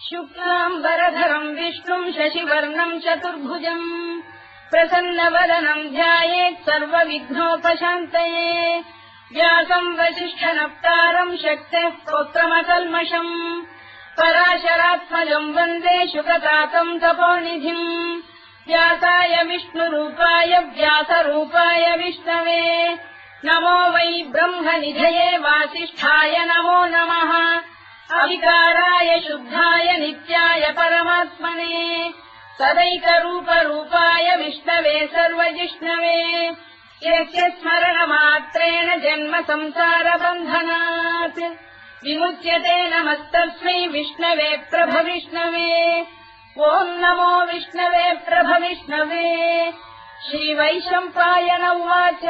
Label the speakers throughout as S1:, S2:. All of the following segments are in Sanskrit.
S1: शुक्लाम्बरधरम् विष्णुम् शशिवर्णम् चतुर्भुजम् प्रसन्नवदनम् ध्यायेत् सर्वविघ्नोपशान्तये व्यासम् वसिष्ठनप्तारम् शक्तेः स्तोत्रमकल्मषम् पराशरात्मजम् वन्दे शुकतातम् तपोनिधिम् व्यासाय विष्णुरूपाय व्यासरूपाय विष्णवे नमो वै ब्रह्मनिधये वासिष्ठाय नमो नमः अविकाराय शुद्धाय नित्याय परमात्मने सदैकरूपरूपाय विष्णवे सर्वजिष्णवे यस्य स्मरणमात्रेण जन्म संसारबन्धनात् विमुच्यते नमस्तस्मै विष्णवे प्रभविष्णवे ॐ नमो विष्णवे प्रभविष्णवे श्रीवैशम्पायन उवाच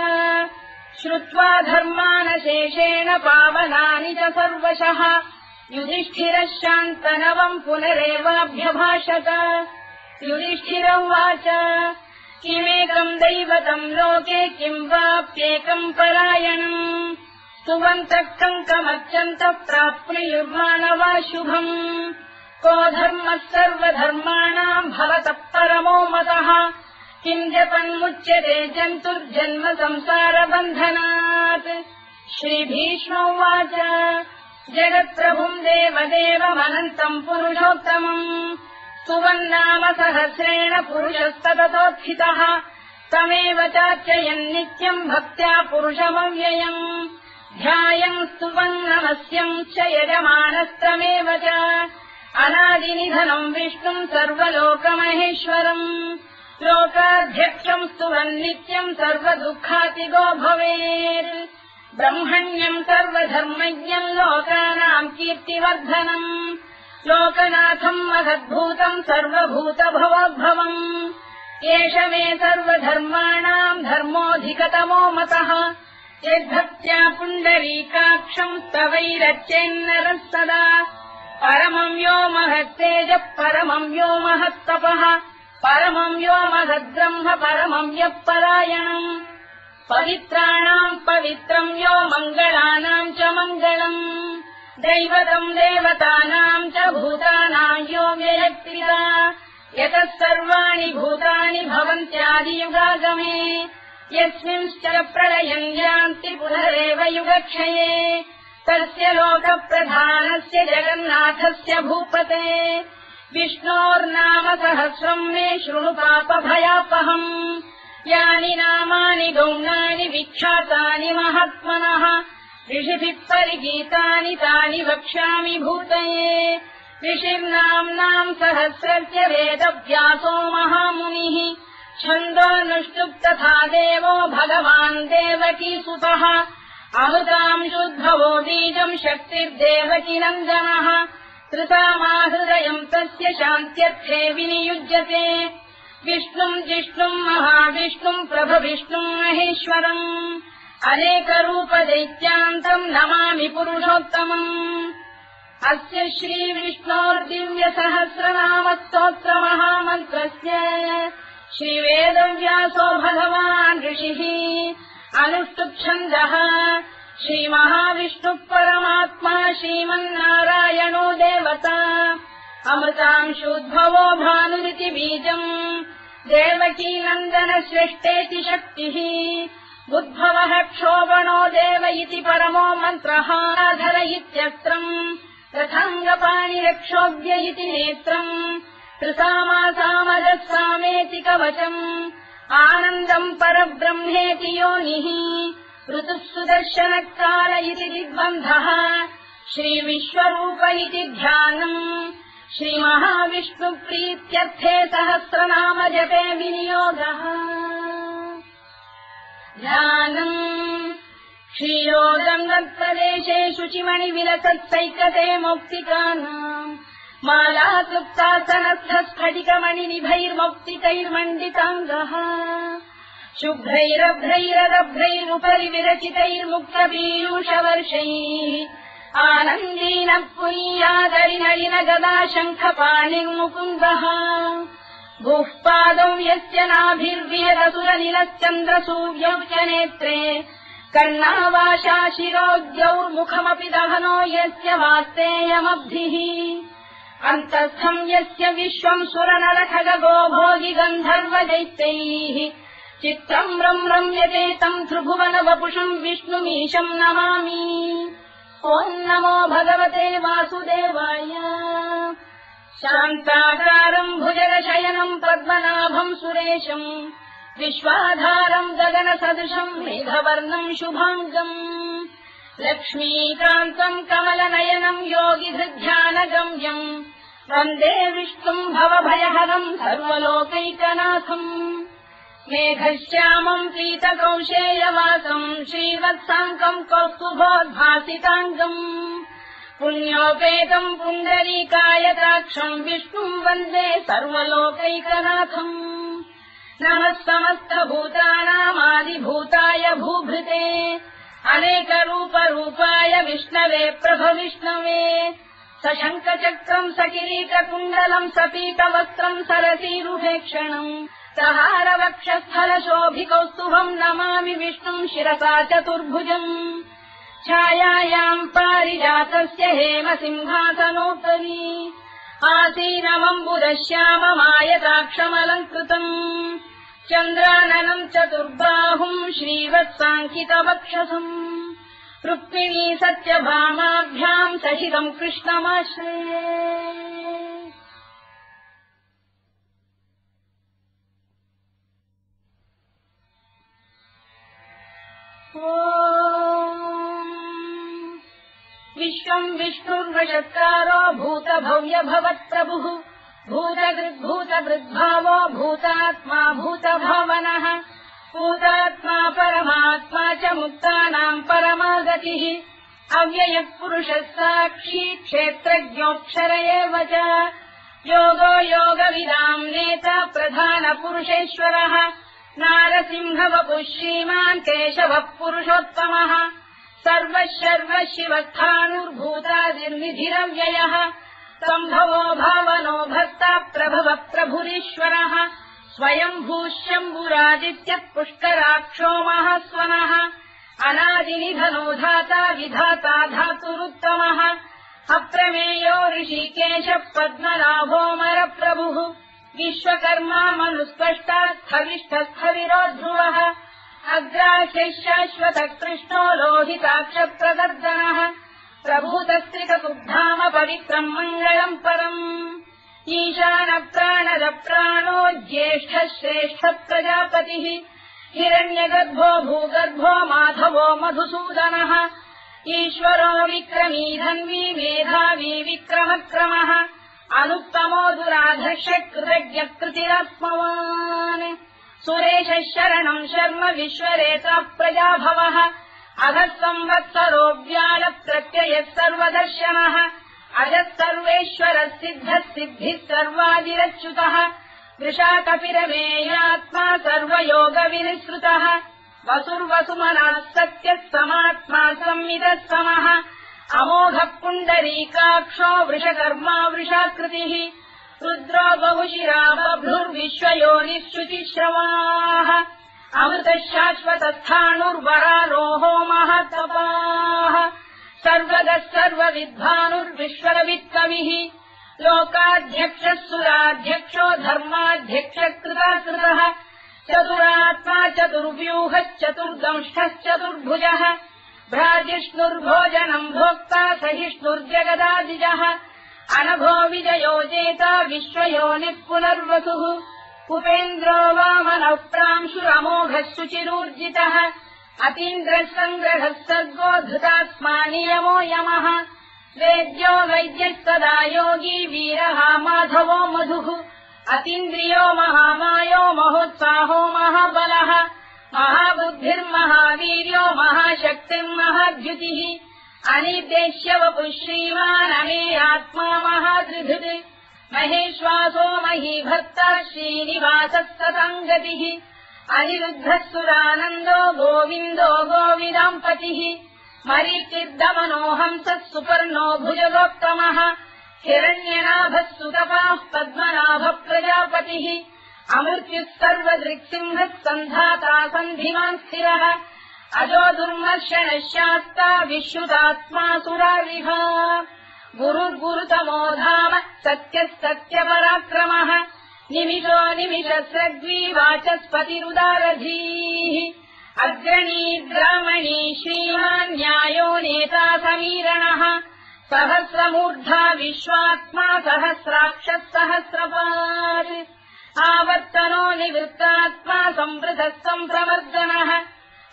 S1: श्रुत्वा धर्मानशेषेण पावनानि च सर्वशः युधिष्ठिरः शान्तनवम् पुनरेवाभ्यभाषत युधिष्ठिर उवाच किमेकम् दैवतम् लोके किम् वाप्येकम् परायणम् स्तुवन्तः कङ्कमर्चन्तः प्राप्नुयुर्मानवा शुभम् को धर्मः सर्वधर्माणाम् भवतः परमो मतः किम् जपन्मुच्यते जन्तुर्जन्म संसारबन्धनात् श्रीभीष्म उवाच जगत्प्रभुम् देवदेवमनन्तम् पुरुषोत्तमम् स्तुवन्नाम सहस्रेण पुरुषस्तततोत्थितः तमेव चार्चयन् नित्यम् भक्त्या पुरुषमव्ययम् ध्यायम् स्तुवन् नमस्यम् च यजमानस्तमेव च अनादिनिधनम् विष्णुम् सर्वलोकमहेश्वरम् लोकाध्यक्षम् स्तुवन् नित्यम् सर्वदुःखातिगो भवेत् ब्रह्मण्यम् सर्वधर्मज्ञम् लोकानाम् कीर्तिवर्धनम् लोकनाथम् महद्भूतम् सर्वभूतभवोद्भवम् एष मे सर्वधर्माणाम् धर्मोऽधिकतमो मतः यद्भक्त्या पुण्डरीकाक्षम् स्तवैरच्चेन्नरः सदा परमम् यो महत्तेजः परमम् यो महत्तपः परमम् यो महद्ब्रह्म परमम् यः परायणम् पवित्राणाम् पवित्रम् यो मङ्गलानाम् च मङ्गलम् दैवतम् देवतानाम् च भूतानाम् यो व्ययक्तिरा यतः सर्वाणि भूतानि भवन्त्यादियुगागमे यस्मिंश्च प्रलयम् यान्ति पुनरेव युगक्षये तस्य लोकप्रधानस्य जगन्नाथस्य भूपते विष्णोर्नाम सहस्रम् मे शृणु पापभयापहम् यानि नामानि गौणानि विख्यातानि महात्मनः ऋषिभिः परिगीतानि तानि वक्ष्यामि भूतये ऋषिर्नाम्नाम् सहस्रस्य वेदव्यासो महामुनिः छन्दोऽनुष्टुप् तथा देवो भगवान् देवकीसुतः अमृताम् शुद्धवो बीजम् शक्तिर्देवकी नन्दनः कृतामाहृदयम् तस्य शान्त्यर्थे विनियुज्यते विष्णुम् जिष्णुम् महाविष्णुम् प्रभविष्णुम् महेश्वरम् अनेकरूपदैत्यान्तम् नमामि पुरुषोत्तमम् अस्य श्रीविष्णोर्दिव्यसहस्रनामस्तोत्रमहामन्त्रस्य श्रीवेदव्यासो भगवान् ऋषिः अनुष्टुप्छन्दः श्रीमहाविष्णुः परमात्मा श्रीमन्नारायणो देवता अमृतांशोद्भवो भानुरिति बीजम् देवकी नन्दन श्रेष्ठेति शक्तिः उद्भवः क्षोभणो देव इति परमो मन्त्रः धर इत्यस्त्रम् रथाङ्गपाणिरक्षोभ्य इति नेत्रम् त्रिसामासामजः सामेति कवचम् आनन्दम् परब्रह्मेति योनिः ऋतुः सुदर्शनकाल इति दिग्बन्धः श्रीविश्वरूप इति ध्यानम् श्रीमहाविष्णुप्रीत्यर्थे सहस्रनाम जपे विनियोगः ध्यानम् क्षीरोदम् तत्प्रदेशे शुचिमणिविलसत्सैकते मौक्तिकानाम् मालासुप्तासनस्थस्फटिकमणिनिभैर्मौक्तिकैर्मण्डिताङ्गः शुभ्रैरभ्रैररभ्रैरुपरि विरचितैर्मुक्तपीयूषवर्षैः आनन्दीनः पुनीयादरिनलिन गदा शङ्खपाणिर्मुकुन्दः भूः पादौ यस्य नाभिर्विहरसुरनिलश्चन्द्रसूर्यौ च नेत्रे कर्णावाशा शिरोद्यौर्मुखमपि दहनो यस्य वास्तेयमब्धिः अन्तस्थम् यस्य विश्वम् सुरनरखगो भोगि गन्धर्व दैत्यैः चित्रम् रम्यते तम् त्रिभुवन वपुषम् विष्णुमीशम् नमामि। ॐ नमो भगवते वासुदेवाय। शान्ताकारम् भुजगशयनम् पद्मनाभम् सुरेशम् विश्वाधारम् गगनसदृशम् मेघवर्णम् शुभाङ्गम् लक्ष्मीकान्तम् कमलनयनम् योगिधृध्यानगम्यम् वन्दे विष्णुम् भवभयहरम् सर्वलोकैकनाथम्। मेघश्यामम् पीतकौशेयवासम् श्रीवत्साङ्कम् कौस्तुभोद्भासिताङ्गम् पुण्योपेतम् पुण्डरीकायताक्षम् विष्णुम् वन्दे सर्वलोकैकनाथम्। नमः समस्तभूतानामादिभूताय भूभृते अनेकरूपरूपाय विष्णवे प्रभविष्णवे सशङ्खचक्रम् सकिरीटकुण्डलम् सपीतवस्त्रम् सरसीरुभेक्षणम् सहारवक्षस्थलशोभिकौस्तुभम् नमामि विष्णुम् शिरसा चतुर्भुजम्। छायायाम् पारिजातस्य हेमसिंहासनोपरि आसीनमम्बुदश्याममायताक्षमलङ्कृतम् चन्द्राननम् चतुर्बाहुम् श्रीवत्साङ्कितवक्षसम् रुक्मिणी सत्यभामाभ्याम् सहितम् कृष्णमाश्रये। विश्वम् विष्णुर्वषत्कारो भूतभव्य भवत्प्रभुः भूतभृद्भावो भूतात्मा भूतभावनः भूतात्मा परमात्मा च मुक्तानाम् परमागतिः अव्ययः पुरुषः साक्षी क्षेत्रज्ञोऽक्षर एव च योगो योगविदाम् नेता प्रधानपुरुषेश्वरः नारसिंहवपुः श्रीमान् केशवः पुरुषोत्तमः सर्वः शर्वः शिवस्थाणुर्भूतादिर्निधिरव्ययः सम्भवो भावनो भर्ता प्रभवः प्रभुरीश्वरः स्वयम्भूः शम्भुरादित्यः पुष्कराक्षो महास्वनः अनादिनिधनो धाता विधाता धातुरुत्तमः अप्रमेयो ऋषिकेशः पद्मनाभोऽमरप्रभुः विश्वकर्मा मनुस्पष्टा स्थविष्ठस्थविरो ध्रुवः अग्राह्यः शाश्वतः कृष्णो लोहिताक्षप्रदर्दनः प्रभूतस्त्रिककुब्धाम पवित्रम् मङ्गलम् परम् ईशानप्राणदप्राणो ज्येष्ठः श्रेष्ठः प्रजापतिः हिरण्यगर्भो भूगर्भो माधवो मधुसूदनः ईश्वरो विक्रमी धन्वी मेधावी विक्रमक्रमः अनुत्तमो दुराधर्षः कृतज्ञः कृतिरात्मवान् सुरेशः शरणम् शर्म विश्वरेता प्रजाभवः अधः संवत्सरो व्यालप्रत्ययः सर्वदर्शनः अजः सर्वेश्वरः सिद्धः सिद्धिः सर्वादिरच्युतः वृषाकपिरमेयात्मा सर्वयोगविनिःसृतः वसुर्वसुमनः सत्यः समात्मा संविदः समः अमोघः पुण्डरीकाक्षो वृषकर्मा वृषाकृतिः रुद्रो बहुशिरा बभ्रुर्विश्वयोनिः शुचिश्रवाः अमृतः शाश्वतस्थाणुर्वरारोहो महातपाः सर्वगः सर्वविद्वानुर्विश्वरवित्कविः लोकाध्यक्षः सुराध्यक्षो धर्माध्यक्षः कृताकृतः चतुरात्मा चतुर्व्यूहश्चतुर्दंष्टश्चतुर्भुजः भ्राजिष्णुर्भोजनम् भोक्ता सहिष्णुर्जगदादिजः अनभो विजयो जेता विश्वयोनिः पुनर्वसुः कुपेन्द्रो वामनः प्रांशुरमोघः शुचिरूर्जितः अतीन्द्रः सङ्ग्रहः सर्गो धृतात्मा नियमो यमः वेद्यो वैद्यः सदा योगी वीरः माधवो मधुः अतीन्द्रियो महामायो महोत्साहो महाबलः महाबुद्धिर्महावीर्यो महाशक्तिर्महाद्युतिः अनिर्देश्यवपुः श्रीमान् अमेयात्मा महाधृधृत् महेश्वासो महीभर्ता श्रीनिवासः सताङ्गतिः अनिरुद्धः सुरानन्दो गोविन्दो गोविदाम्पतिः मरीचिर्दमनो हंसः सुपर्णो भुजगोत्तमः हिरण्यनाभः सुतपाः पद्मनाभः प्रजापतिः अमृत्युः सर्वदृक्सिंहः सन्धाता सन्धिमान् स्थिरः अजो दुर्मर्षणः शास्ता विश्रुतात्मा सुरारिभा गुरुर्गुरुतमो धाम सत्यपराक्रमः निमिषो निमिषस्रग्वी वाचस्पतिरुदारधीः अग्रणी ब्राह्मणी श्रीमान् न्यायो नेता समीरणः सहस्रमूर्धा विश्वात्मा सहस्राक्षः सहस्रपात् आवर्तनो निवृत्तात्मा संवृतः सम्प्रवर्धनः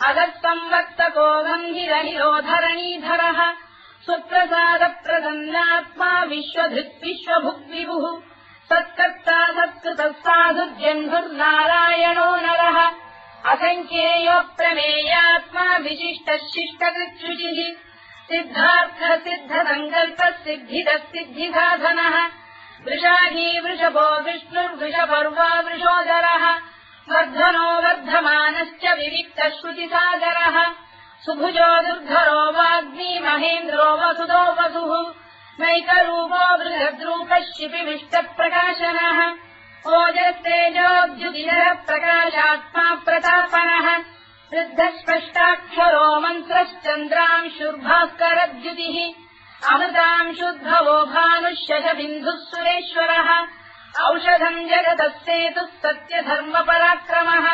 S1: अधः संवर्तको गम्भीरनिरोधरणीधरः सुप्रसादप्रसन्नात्मा विश्वधृत् विश्वभुग्विभुः सत्कर्ता सत्कृतः साधुर्जन्धुर्नारायणो नरः असङ्ख्येयो प्रमेयात्मा विशिष्टः शिष्टकृच्छुचिः सिद्धार्थः सिद्धसङ्कल्पः सिद्धिदः सिद्धिसाधनः वृषाधी वृषभो विष्णुर्वृषपर्वा वृषोदरः वर्धनो वर्धमानश्च विविक्तः श्रुतिसागरः सुभुजो दुर्धरो वाग्मी महेन्द्रो वसुदो वसुः नैकरूपो बृहद्रूपः शिपिविष्टप्रकाशनः ओजस्तेजोऽभ्युदिनः प्रकाशात्मा प्रतापनः वृद्धस्पष्टाक्षरो मन्त्रश्चन्द्रांशुर्भास्करद्युतिः अमृतांशुद्भवो भानुः शशबिन्दुः सुरेश्वरः औषधम् जगतः सेतुः सत्यधर्मपराक्रमः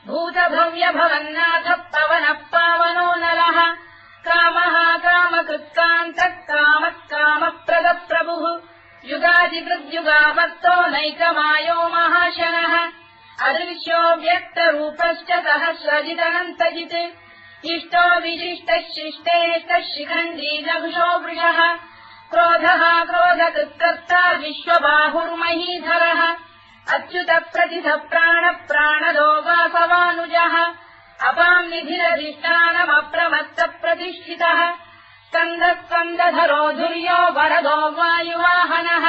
S1: भूतभव्यभवन्नाथः पवनः पावनो नलः कामः कामकृत्कान्तः कामः कामप्रदप्रभुः युगादिकृद्युगावर्तो नैकमायो महाशनः अदृश्यो व्यक्तरूपश्च सहस्रजिदनन्तजित् इष्टो विशिष्टः शिष्टेष्टः शिखण्डी नभुषो वृषः क्रोधः क्रोधकृत्कर्ता विश्वबाहुर्महीधरः अच्युतप्रतिथः प्राणदो वासवानुजः अपाम् निधिरधिष्ठानमप्रमत्तप्रतिष्ठितः स्कन्दधरो धुर्यो वरदो वायुवाहनः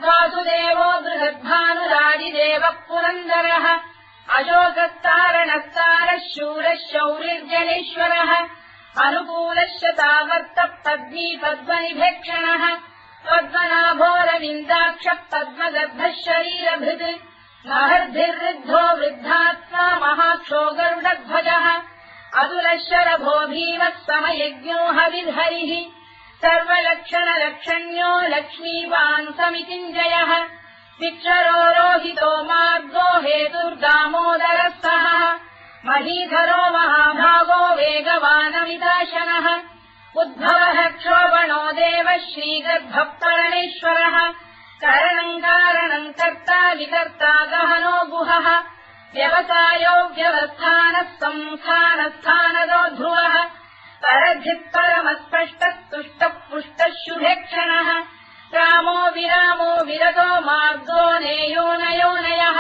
S1: वासुदेवो बृहद्भानुरादिदेवः पुरन्दरः अशोकस्तारणस्तारः शूरः शौरिर्जनेश्वरः अनुकूलः शतावर्तः पद्मी पद्मनिभेक्षणः पद्मनाभोरविन्दाक्षः पद्मगर्भः शरीरभृत् महर्भिर्वृद्धो वृद्धात्मा महाक्षो गरुडध्वजः अतुलः शरभो भीमः समयज्ञो हविर्हरिः सर्वलक्षणलक्षण्यो लक्ष्मीवान् समितिञ्जयः विक्षरो रोहितो मार्गो हेतुर्दामोदरः सहः महीधरो महाभागो वेगवानमिताशनः उद्भवः क्षोभणो देवः श्रीगर्भः परमेश्वरः करणम् कारणम् कर्ता विकर्ता गहनो गुहः व्यवसायो व्यवस्थानः संस्थानस्थानदो ध्रुवः परधिः परमस्पष्टः तुष्टः पुष्टः शुभेक्षणः रामो विरामो विरतो मार्गो नेयोनयोनयः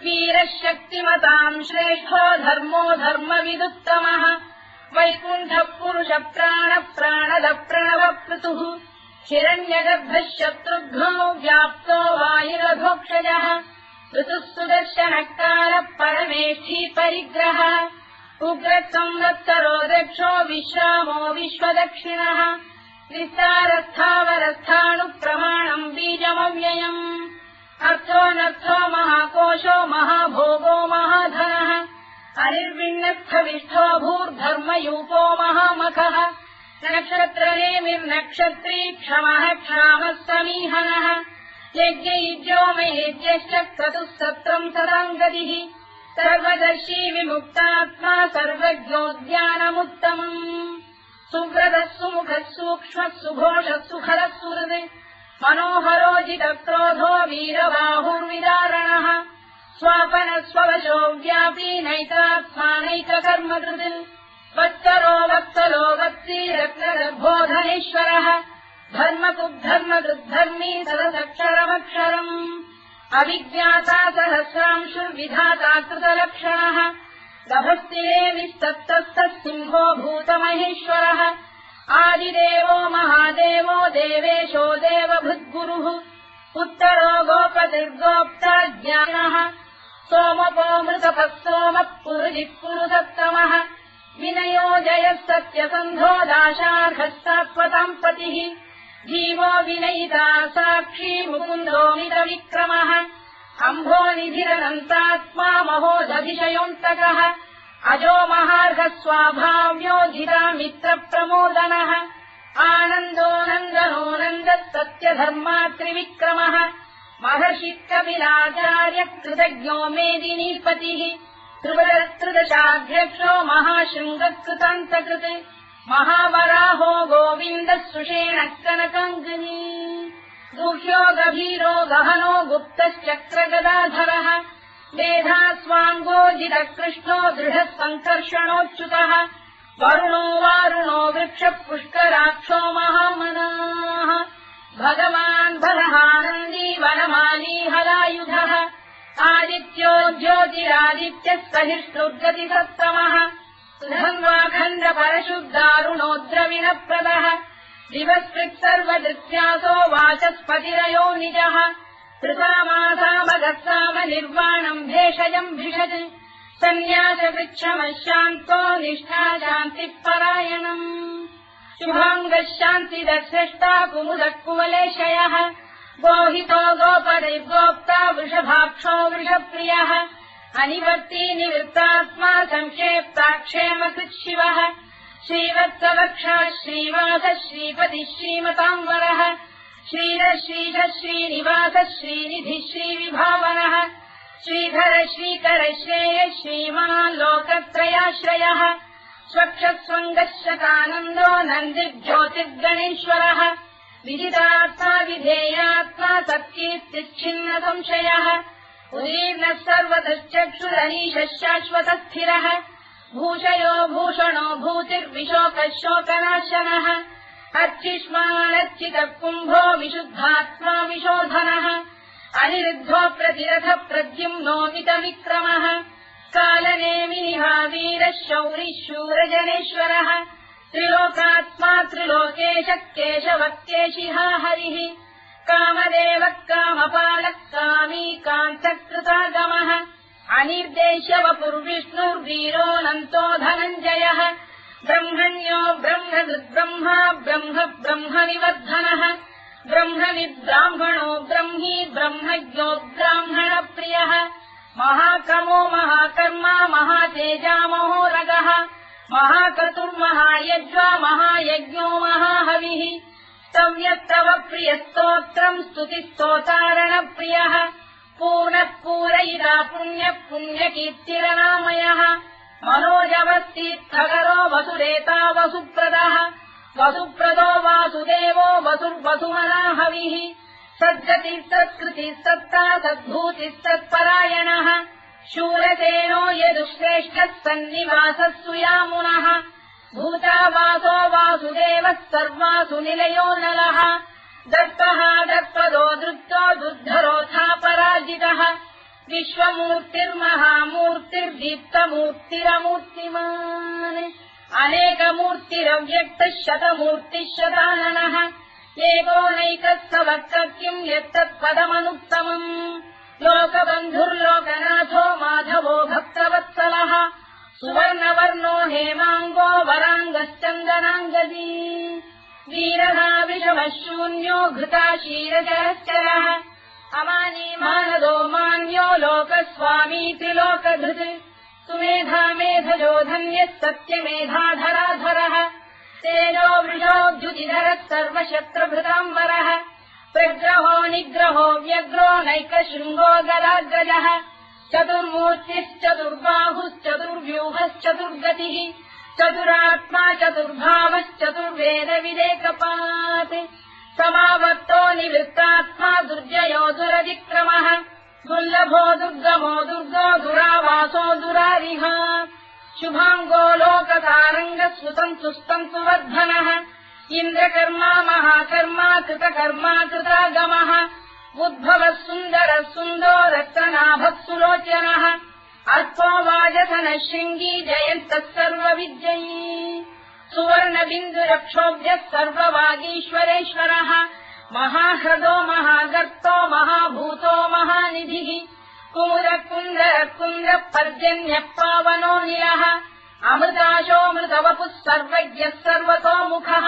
S1: वीरः शक्तिमताम् श्रेष्ठो धर्मो धर्मविदुत्तमः वैकुण्ठः पुरुषः प्राणदः प्रणवप्लुतुः हिरण्यगर्भः शत्रुघ्नो व्याप्तो वायुरधोक्षजः ऋतुः सुदर्शनकालः परमेष्ठी परिग्रहः उग्रः संवत्सरो दक्षो विश्रामो विश्वदक्षिणः विस्तारस्थावरस्थाणुः प्रमाणम् बीजमव्ययम् अर्थोऽनर्थो महाकोशो महाभोगो महाधनः अनिर्विण्णस्थविष्ठो भूर्धर्मयूपो महामखः नक्षत्रनेमिर्नक्षत्री क्षमः क्षामः समीहनः यज्ञयुज्यो महेज्यश्च क्रतुः सत्रम् सदाङ्गतिः सर्वदर्शी विमुक्तात्मा सर्वज्ञोद्यानमुत्तमम् सुव्रतः सुमुखः सूक्ष्मः सुघोषः सुखरः सुहृदः मनोहरोजितक्रोधो वीरबाहुर्विदारणः स्वापनः स्ववशो व्यापी नैकात्मानैककर्मकृत् वत्सरो वत्सलो वत्सी रत्नगर्भोधनेश्वरः धर्मकृद्धर्मकृद्धर्मी सदसक्षरमक्षरम् अविज्ञाता सहस्रांशुर्विधाता कृतलक्षणः गभस्तिरे विस्तप्तः सिंहो भूतमहेश्वरः आदिदेवो महादेवो देवेशो देवभृद्गुरुः उत्तरो गोपतिर्गोप्ता ज्ञानः सोमपो मृतपः सोमः पुरुजिः पुरुषत्तमः विनयो जयः सत्यसन्धो दाशार्हः सात्वताम् पतिः जीवो विनयिता साक्षी मुकुन्दो मितविक्रमः अम्भोनिधिरनन्तात्मा महोदधिशयोऽन्तकः अजो महार्घः स्वाभाव्यो धिरा मित्रप्रमोदनः आनन्दो नन्दनो नन्दः सत्यधर्मात्रिविक्रमः महर्षि कपिलाचार्य कृतज्ञो मेदिनीपतिः त्रिदशाध्यक्षो महाशृङ्गकृतान्तकृत् महावराहो गोविन्दः सुषेणः कनकाङ्गनी गुह्यो गभीरो गहनो गुप्तश्चक्रगदाधरः मेधास्वाङ्गोजितः कृष्णो दृढः सङ्कर्षणोच्युतः वरुणो वारुणो वृक्षः पुष्कराक्षो महामनाः भगवान् बलहानन्दी वनमाली हलायुधः आदित्यो ज्योतिरादित्यः सहिष्णुर्गतिसत्तमः सुधन्वाखण्ड परशुद्धारुणोद्रविणप्रदः दिवस्कृत् सर्वदृत्यासो वाचस्पतिरयो निजः कृतामासामगस्साम निर्वाणम् भेषजम् भिषज सन्न्यासवृक्षमशान्तो निष्ठा शान्तिः परायणम् शुभाङ्गः शान्तिदर्शिष्टा कुमुदः कुवलेशयः गोहितो गोपदैर्गोप्ता वृषभाक्षो वृषप्रियः अनिवर्ती निवृत्तात्मा संक्षेप्ताक्षेमकृत् शिवः श्रीवत्सवक्षा श्रीवासः श्रीपतिः श्रीमताम्बरः श्रीधः श्रीधः श्रीनिवासः श्रीनिधिः श्रीविभावनः श्रीधर श्रीकर श्रेयः श्रीमान् लोकत्रयाश्रयः स्वक्षस्वङ्गः शतानन्दो नन्दिर्ज्योतिर्गणेश्वरः विदितात्मा विधेयात्मा सत्कीर्तिच्छिन्न संशयः उदीर्णः सर्वतश्चक्षुरनीशः शाश्वतस्थिरः भूषयो भूषणो भूतिर्विशोकः शोकनाशनः अर्चिष्मानर्चितः कुम्भो विशुद्धात्मा विशोधनः अनिरुद्धो प्रतिरथ प्रद्युम्नोमितविक्रमः कालनेमिनिहा वीरः शौरिः शूरजनेश्वरः त्रिलोकात्मा त्रिलोकेशः केशवः केशिहा हरिः कामदेवः कामपालः कामी कान्तकृतागमः अनिर्देश्यवपुर्विष्णुर्वीरोऽनन्तो धनञ्जयः ब्रह्मण्यो ब्रह्मकृद्ब्रह्मा ब्रह्म ब्रह्मनिवर्धनः ब्रह्मविद्ब्राह्मणो ब्रह्मी ब्रह्मज्ञो ब्राह्मणप्रियः महाक्रमो महाकर्मा महातेजा महोरगः महाक्रतुर्महायज्वा महायज्ञो महाहविः स्तव्यस्तव प्रियस्तोत्रम् स्तुतिस्तोतारणप्रियः पूर्णः पूरयिता पुण्यः पुण्यकीर्तिरनामयः मनोजवस्तीर्थकरो वसुरेता वसुप्रदः वसुप्रदो वासुदेवो वसुर्वसुमनाहविः सद्गतिः सत्कृतिः सत्ता सद्भूतिः सत्परायणः शूरसेनो यदुश्रेष्ठः सन्निवासः सुयामुनः भूतावासो वासुदेवः सर्वासु निलयो नलः दर्पः दर्पदो दृप्तो दुर्धरोऽथा पराजितः विश्वमूर्तिर्महामूर्तिर्दीप्तमूर्तिरमूर्तिमान् अनेकमूर्तिरव्यक्तः शतमूर्तिः शताननः एकोनैकस्तवः किम् यत्तत्पदमनुत्तमम् लोकबन्धुर्लोकनाथो माधवो भक्तवत्सलः सुवर्णवर्णो हेमाङ्गो वराङ्गश्चन्दनाङ्गदी वीरः विषमः शून्यो घृता क्षीरजरश्चरः अमानी मानदो मान्यो लोकस्वामी त्रिलोकधृत् सुमेधा मेधजो धन्यः सत्यमेधाधराधरः तेजो वृषोद्युतिधरः सर्वशस्त्रभृताम्बरः प्रग्रहो निग्रहो व्यग्रो नैकशृङ्गो गदाग्रजः चतुर्मूर्तिश्चतुर्बाहुश्चतुर्व्यूहश्चतुर्गतिः चतुरात्मा चतुर्भावश्चतुर्वेदविदेकपात् समावर्तो निवृत्तात्मा दुर्जयो दुरतिक्रमः दुर्लभो दुर्गमो दुर्गो दुरावासो दुरारिः शुभाङ्गो लोकतारङ्गः सुतन्तु वर्धनः इन्द्रकर्मा महाकर्मा कृतकर्मा कृतागमः उद्भवः सुन्दरः सुन्दो रत्ननाभः सुलोचनः अल्पो वाजधनः शृङ्गी जयन्तः सर्वविद्ययी सुवर्णबिन्दुरक्षोभ्यः सर्ववागीश्वरेश्वरः महाह्रदो महागर्तो महाभूतो महानिधिः कुमुदकुन्दरकुन्दः पर्जन्यः पावनो निलः अमृताशोऽमृतवपुः सर्वज्ञः सर्वतोमुखः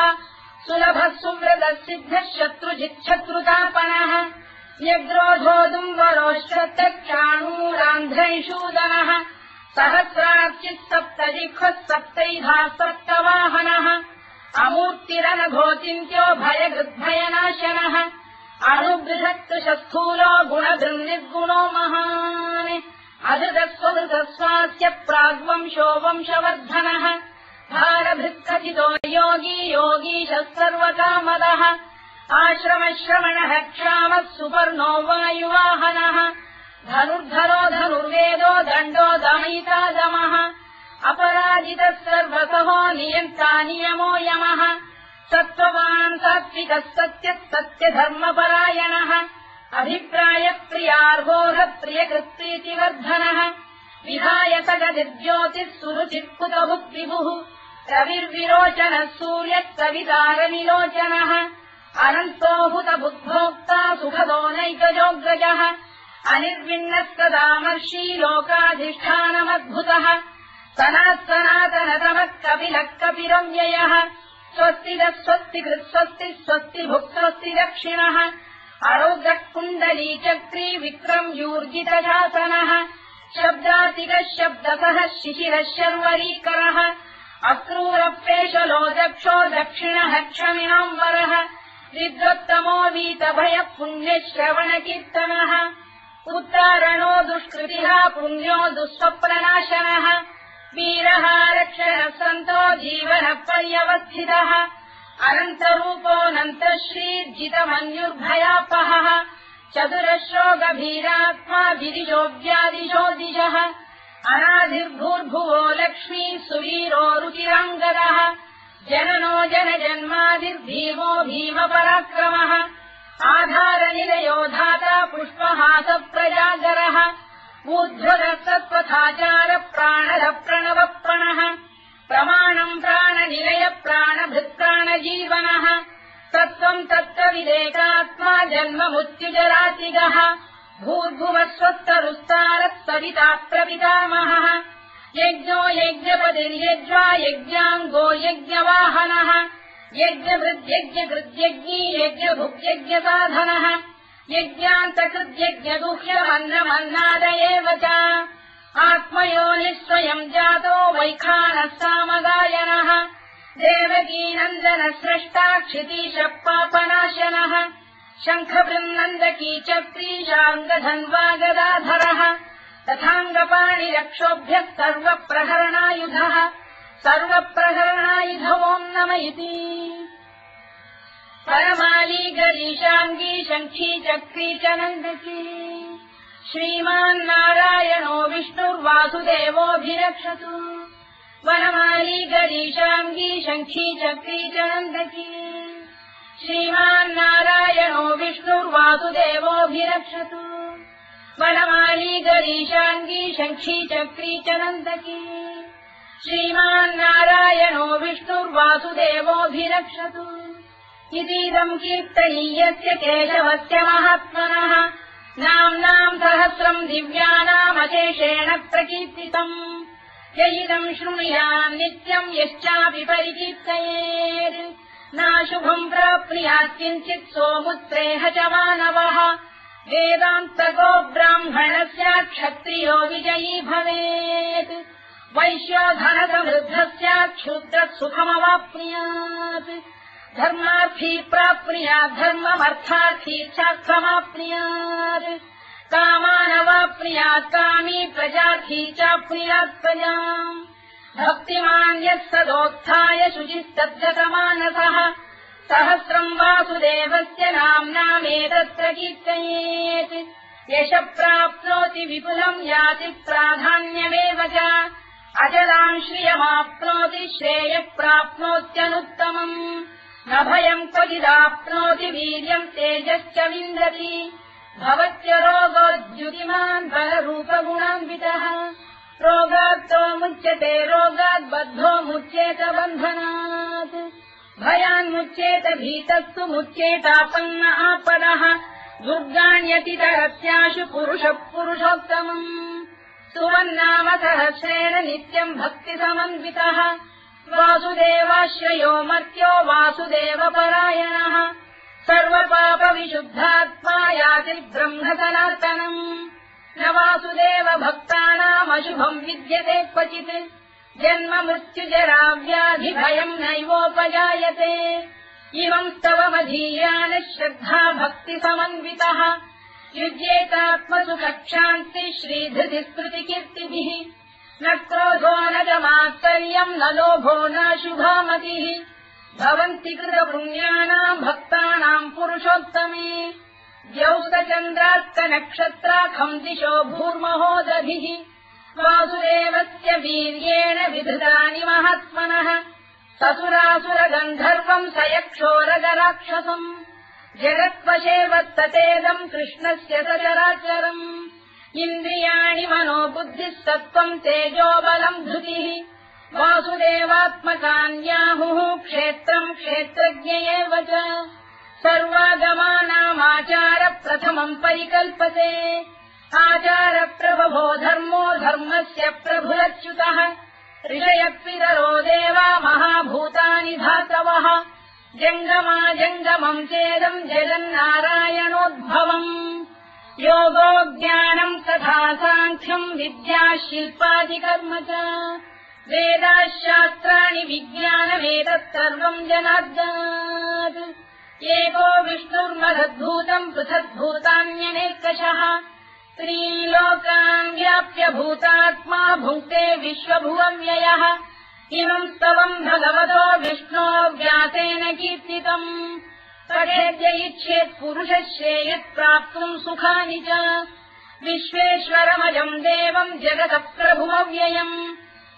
S1: सुलभः सुव्रतः सिद्धः शत्रुजिच्छत्रुतापनः व्यग्रोधोदुम्बरोश्चक्षाणूरान्ध्रैषूदनः सहस्रार्चिः सप्तजिह्वः सप्तैधा सप्तवाहनः अमूर्तिरनघोचिन्त्यो भयगृद्भयनाशनः अणुबृहत्कृशस्थूलो गुणधृन्निर्गुणो महान् अधृतस्वधृतस्वास्य प्राग्वंशो वंशवर्धनः भारभृत्कथितो योगी योगीशः सर्वकामदः आश्रमश्रवणः क्षामः सुपर्णो वायुवाहनः धनुर्धरो धनुर्वेदो दण्डो दमयिता दमः अपराजितः सर्वसहो नियन्ता नियमो यमः सत्त्ववान् सात्विकः सत्यः सत्यधर्मपरायणः अभिप्रायप्रियार्होः प्रियकृत्प्रीतिवर्धनः विहाय सगतिर्ज्योतिः सुरुचित्कुतभुद्विभुः रविर्विरोचनः सूर्यः कवितारनिलोचनः अनन्तो हुतबुद्भोक्ता सुखदो नैकजोऽग्रजः अनिर्विण्णः सदामर्षी लोकाधिष्ठानमद्भुतः सनातनतमः कपिलः कपिरव्ययः स्वस्तिदः स्वस्तिकृत् स्वस्तिः स्वस्तिभुक् स्वस्ति दक्षिणः अरौद्रः कुण्डलीचक्री विक्रम्यूर्जितशासनः शब्दातिकः शब्दसः शिशिरः शर्वरीकरः अक्रूरप्रेशलो दक्षो दक्षिणः क्षमिणाम्बरः विद्वत्तमो वीतभयः पुण्यश्रवणकीर्तनः उत्तारणो दुष्कृतिः पुण्यो दुःस्वप्ननाशनः वीरः रक्षणः सन्तो जीवनः पर्यवस्थितः अनन्तरूपोऽनन्तश्रीर्जितमन्युर्भयापहः चतुरश्रो गभीरात्मा विदिशो व्यादिशो दिशः अनाधिर्भूर्भुवो लक्ष्मी सुवीरो रुचिराङ्गदः जननो जनजन्मादिर्भीमो भीमपराक्रमः आधारनिलयो धाता पुष्पहासप्रजागरः ऊर्ध्वरः सत्त्वथाचार प्राणः प्रणवप्रणः प्रमाणम् प्राणनिलय प्राणभृत्प्राणजीवनः तत्त्वम् तत्त्वविदेकात्मा जन्ममृत्युजरातिगः भूर्भुवः स्वत्तरुस्तारः सविता प्रपितामहः यज्ञो यज्ञपतिर्यज्वा यज्ञाङ्गो यज्ञवाहनः यज्ञभृद्यज्ञकृद्यज्ञी यज्ञभुग्यज्ञसाधनः यज्ञान्तकृद्यज्ञगुह्यमन्नमन्नाद एव च आत्मयोनिः स्वयम् जातो वैखानः सामगायनः देवकीनन्दनः स्रष्टा क्षितीशः पापनाशनः शङ्खबृन्नन्दकी चक्रीशाङ्गधन्वा गदाधरः तथाङ्गपाणिरक्षोभ्यः सर्वप्रहरणायुधः सर्वप्रहरणायुध ओम् नम इति परमाली गरीशाङ्गी शङ्खी चक्री च नन्दकी श्रीमान्नारायणो विष्णुर्वासुदेवोऽभिरक्षतु वनमाली गरीशाङ्गी शङ्खी चक्री च नन्दकी श्रीमान्नारायणो विष्णुर्वासुदेवोऽभिरक्षतु वनमाली गरीशाङ्गी शङ्खी चक्री च नन्दकी श्रीमान्नारायणो विष्णुर्वासुदेवोऽभिरक्षतु इतीदम् कीर्तनीयस्य केशवस्य महात्मनः नाम्नाम् सहस्रम् दिव्यानामशेषेण प्रकीर्तितम् य इदम् शृणुयाम् नित्यम् यश्चापि परिकीर्तयेत् नाशुभम् प्राप्नुयात् किञ्चित् सोमुत्रेह च मानवः वेदान्तको ब्राह्मणः स्यात् क्षत्रियो विजयी भवेत् वैश्यो धनसमृद्धः स्यात् क्षुद्रः सुखमवाप्नुयात् धर्मार्थी प्राप्नुयात् धर्ममर्थार्थी चार्थमाप्नुयात् कामानवाप्नुयात् कामी प्रजार्थी चाप्नुयात् प्रजाम् भक्तिमान् यः सदोत्थाय शुचिस्तद्गतमानसः सहस्रम् वासुदेवस्य नाम्नामेतत्र कीर्तयेत् यशः प्राप्नोति विपुलम् याति प्राधान्यमेव च अजलाम् श्रियमाप्नोति श्रेयः प्राप्नोत्यनुत्तमम् न भयम् क्वचिदाप्नोति वीर्यम् तेजश्च विन्दति भवत्य रोगोद्युतिमान् बलरूपगुणान्वितः रोगात्तो मुच्यते रोगात् बद्धो मुच्येत बन्धनात् भयान्मुच्येत भीतस्तु मुच्येतापन्न आपदः दुर्गाण्यतितरस्याशु पुरुषः पुरुषोत्तमम् सुवन्नाम सहस्रेण नित्यम् भक्तिसमन्वितः वासुदेवाश्रयो मर्त्यो वासुदेवपरायणः सर्वपापविशुद्धात्मा याति ब्रह्म सनातनम् न वासुदेव भक्तानामशुभम् विद्यते क्वचित् जन्म मृत्युजरा व्याधि भयम् नैवोपजायते इमं स्तवमधीयान श्रद्धा भक्ति समन्वितः युज्येतात्मसु कक्षान्ति श्रीधृति स्मृति कीर्तिभिः न क्रोधो न च मात्सर्यम् न लोभो न शुभामतिः भवन्ति कृतपुण्यानाम् भक्तानाम् पुरुषोत्तमे द्यौस्तचन्द्रास्तनक्षत्राखम् दिशो भूर्महो दधिः वासुदेवस्य वीर्येण विधृतानि महात्मनः ससुरासुरगन्धर्वम् स यक्षोरगराक्षसम् जगत्वशेवत्ततेदम् कृष्णस्य सचराचरम् इन्द्रियाणि मनो बुद्धिः सत्त्वम् तेजो बलम् धृतिः वासुदेवात्मकान्याहुः क्षेत्रम् क्षेत्रज्ञ एव च सर्वागमानामाचार प्रथमम् परिकल्पते आचारप्रभवो धर्मो धर्मस्य प्रभुरच्युतः ऋषयपितरो देवा महाभूतानि धातवः जङ्गमा जङ्गमम् चेदम् जगन्नारायणोद्भवम् योगो ज्ञानम् तथा साङ्ख्यम् विद्या शिल्पादिकर्म च वेदाः शास्त्राणि विज्ञानमेतत् सर्वम् जनार्दनात् एको विष्णुर्महद्भूतम् पृथग्भूतान्यनेकशः त्रीन् लोकान् व्याप्य भूतात्मा भुङ्क्ते विश्वभुवव्ययः इमम् स्तवम् भगवतो विष्णो व्यासेन कीर्तितम् पठेद्य इच्छेत् पुरुषश्चेत् प्राप्तुम् सुखानि च विश्वेश्वरमजम् देवम् जगतः प्रभुमव्ययम्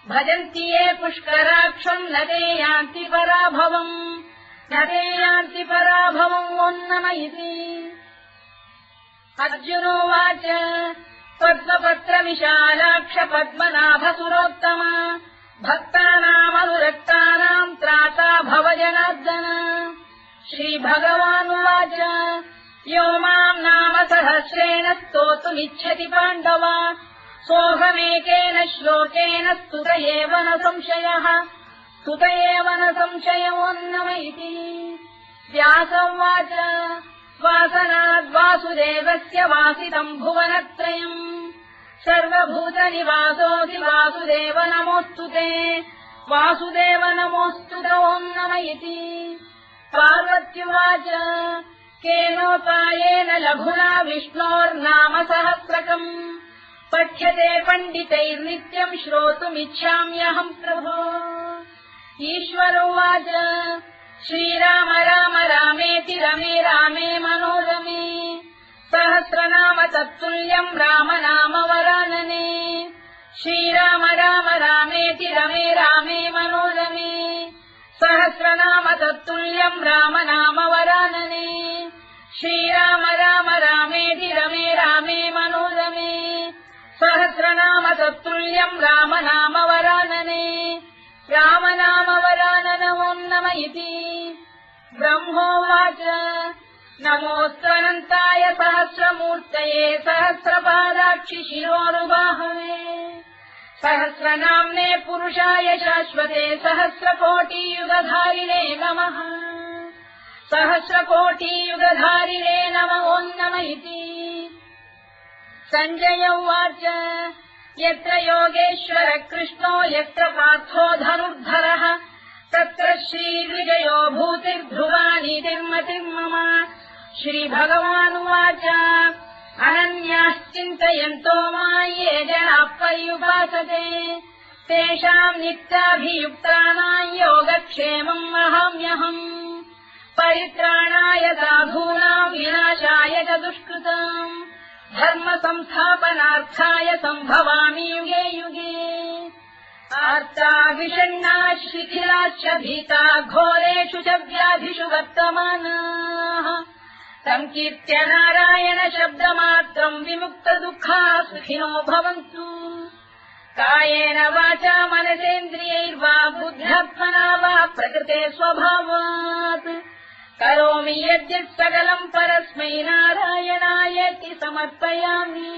S1: भजन्ति ये पुष्कराक्षम् न ते यान्ति पराभवम् न ते यान्ति पराभवम् ओन्नमयिति अर्जुनोवाच पद्मपत्रविशालाक्ष पद्मनाभसुरोत्तम भक्तानामनुरक्तानाम् त्राता भव जनार्दन श्रीभगवानुवाच यो माम् नाम सहस्रेण स्तोतुमिच्छति पाण्डव सोऽहमेकेन श्लोकेन स्तुत एव न संशयः स्तुत एव न संशयोऽन्नम इति व्यासोवाच वासनाद्वासुदेवस्य वासितम् भुवनत्रयम् सर्वभूतनिवासोऽसि वासुदेव नमोऽस्तु ते वासुदेव नमोऽस्तु ते ओन्नम इति पार्वत्युवाच केनोपायेन लघुना विष्णोर्नाम सहस्रकम् पठ्यते पण्डितैर्नित्यम् श्रोतुमिच्छाम्यहम् प्रभो ईश्वरोवाच श्रीराम राम रामेति रमे रामे मनोरमे सहस्रनाम तत्तुल्यम् राम नाम वरानने श्रीराम राम रामेति रमे रामे मनोरमे सहस्रनाम तत्तुल्यम् राम नाम वरानने श्रीराम राम रामेति रमे रामे मनोरमे सहस्रनाम तत्तुल्यम् राम नाम वरानने राम नाम वराननमोन्नम इति ब्रह्मोवाच नमोऽस्त्वनन्ताय सहस्रमूर्तये सहस्रपादाक्षि शिरोरुबाहवे सहस्रनाम्ने पुरुषाय शाश्वते सहस्रकोटियुगधारिणे नमः सहस्रकोटियुगधारिणे नमोऽन्नम इति सञ्जय उवाच यत्र योगेश्वर कृष्णो यत्र पार्थो धनुर्धरः तत्र श्रीविजयो भूतिर्ध्रुवानीतिर्मतिर्मम श्रीभगवानुवाच अनन्याश्चिन्तयन्तो मां ये जनाः पर्युपासते तेषाम् नित्याभियुक्तानां योगक्षेमम् वहाम्यहम् परित्राणाय साधूनां विनाशाय च दुष्कृताम् धर्म संस्थापनार्थाय सम्भवामि युगे युगे आर्ता विषण्णाः शिथिलाश्च भीता घोरेषु च व्याधिषु वर्तमानाः संकीर्त्य नारायण शब्दमात्रम् विमुक्तदुःखाः सुखिनो भवन्तु कायेन वाचा मनसेन्द्रियैर्वा बुद्ध्यात्मना वा प्रकृते स्वभावात् करोमि यद्यत् सकलम् परस्मै नारायणायेति समर्पयामि।